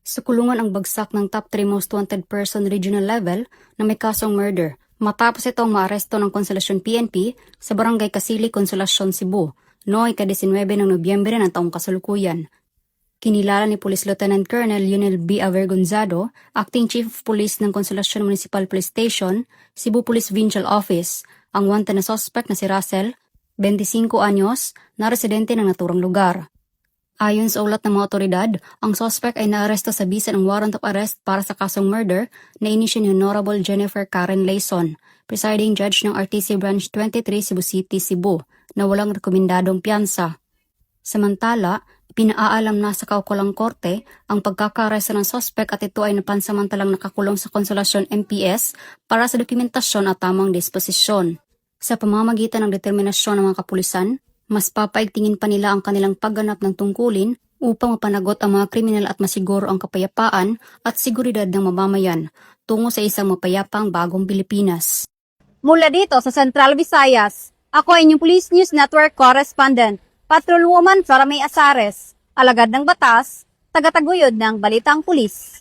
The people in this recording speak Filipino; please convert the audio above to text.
Sa kulungan ang bagsak ng top 3 most wanted person regional level na may kasong murder matapos itong maaresto ng Consolacion PNP sa Barangay Kasili, Consolacion, Cebu noong ika-19 ng Nobyembre ng taong kasalukuyan. Kinilala ni Police Lieutenant Colonel Lionel B. Avergonzado, Acting Chief of Police ng Consolacion Municipal Police Station, Cebu Police Provincial Office, ang wanted na suspect na si Russell, 25 anyos, na residente ng naturang lugar. Ayon sa ulat ng mga otoridad, ang suspect ay naaresto sa bisa ng warrant of arrest para sa kasong murder na inisyu ni Honorable Jennifer Karen Layson, presiding judge ng RTC Branch 23 Cebu City, Cebu, na walang rekomendadong piyansa. Samantala, pinaalam na sa kaukulang korte ang pagkakaresto ng suspect at ito ay napansamantalang nakakulong sa Consolacion MPS para sa dokumentasyon at tamang disposisyon. Sa pamamagitan ng determinasyon ng mga kapulisan, mas papaigtingin pa nila ang kanilang pagganap ng tungkulin upang mapanagot ang mga kriminal at masiguro ang kapayapaan at seguridad ng mamamayan tungo sa isang mapayapang bagong Pilipinas. Mula dito sa Central Visayas, ako ay inyong Police News Network Correspondent, Patrolwoman Flora May Azares, alagad ng batas, tagataguyod ng Balitang Pulis.